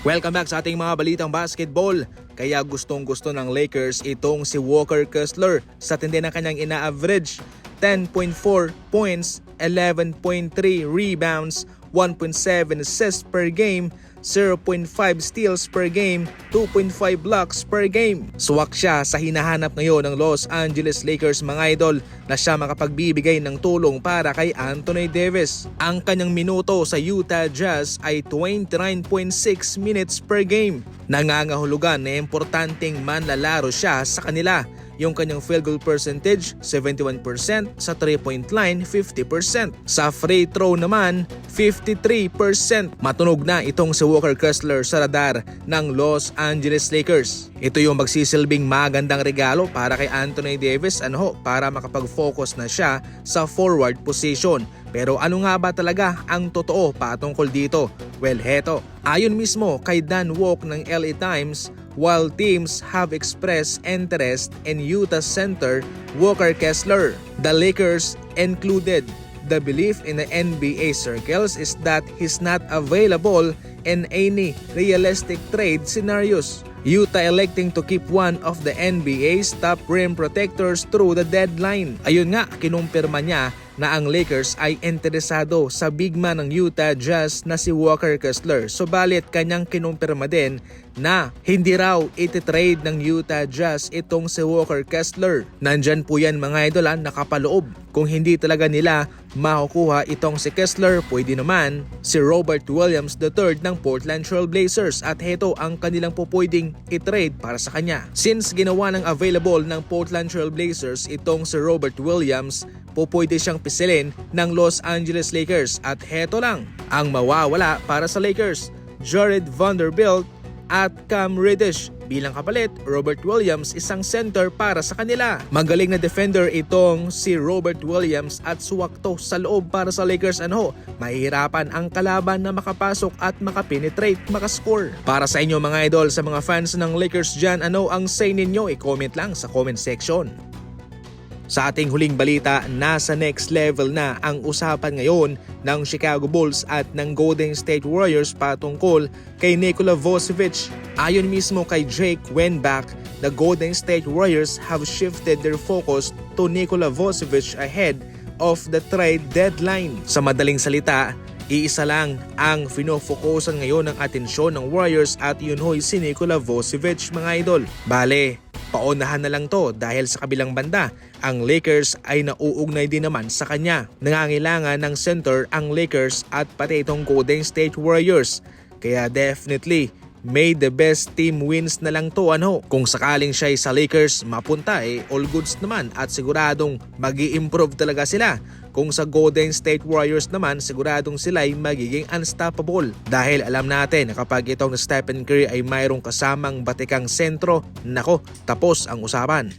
Welcome back sa ating mga balitang basketball. Kaya gustong-gusto ng Lakers itong si Walker Kessler sa tindi ng kanyang ina-average. 10.4 points, 11.3 rebounds, 1.7 assists per game, 0.5 steals per game, 2.5 blocks per game. Suwak siya sa hinahanap ngayon ng Los Angeles Lakers mga idol na siya makapagbibigay ng tulong para kay Anthony Davis. Ang kanyang minuto sa Utah Jazz ay 29.6 minutes per game. Nangangahulugan na importanteng manlalaro siya sa kanila. Yung kanyang field goal percentage 71%, sa 3-point line 50%, sa free throw naman 53%. Matunog na itong si Walker Kessler sa radar ng Los Angeles Lakers. Ito yung magsisilbing magandang regalo para kay Anthony Davis para makapag-focus na siya sa forward position. Pero ano nga ba talaga ang totoo patungkol dito? Well, heto. Ayon mismo kay Dan Walk ng LA Times, while teams have expressed interest in Utah center Walker Kessler, the Lakers included. The belief in the NBA circles is that he's not available in any realistic trade scenarios. Utah electing to keep one of the NBA's top rim protectors through the deadline. Ayun nga, kinumpirma niya na ang Lakers ay interesado sa big man ng Utah Jazz na si Walker Kessler. Subalit kanyang kinumpirma din na hindi raw ititrade ng Utah Jazz itong si Walker Kessler. Nandyan po yan mga idol, nakapaloob. Kung hindi talaga nila makukuha itong si Kessler, pwede naman si Robert Williams III ng Portland Trail Blazers at heto ang kanilang pupwedeng i-trade para sa kanya. Since ginawa ng available ng Portland Trail Blazers itong si Robert Williams, pupwede siyang pisilin ng Los Angeles Lakers at heto lang ang mawawala para sa Lakers: Jared Vanderbilt at Cam Reddish. Bilang kapalit, Robert Williams isang center para sa kanila. Magaling na defender itong si Robert Williams at suwakto sa loob para sa Lakers. Mahihirapan ang kalaban na makapasok at makapenetrate, makascore. Para sa inyo mga idol, sa mga fans ng Lakers dyan, ang say ninyo? I-comment lang sa comment section. Sa ating huling balita, nasa next level na ang usapan ngayon ng Chicago Bulls at ng Golden State Warriors patungkol kay Nikola Vucevic. Ayon mismo kay Jake Weinbach, the Golden State Warriors have shifted their focus to Nikola Vucevic ahead of the trade deadline. Sa madaling salita, iisa lang ang finofokusan ngayon ng atensyon ng Warriors at yun ho'y si Nikola Vucevic mga idol. Bale, paunahan na lang to dahil sa kabilang banda, ang Lakers ay nauugnay din naman sa kanya. Nangangailangan ng center ang Lakers at pati itong Golden State Warriors. Kaya definitely, may the best team wins na lang to. Kung sakaling siya sa Lakers mapunta, all goods naman at siguradong mag-i-improve talaga sila. Kung sa Golden State Warriors naman, siguradong sila ay magiging unstoppable. Dahil alam natin na kapag itong Stephen Curry ay mayroong kasamang batikang sentro, tapos ang usapan.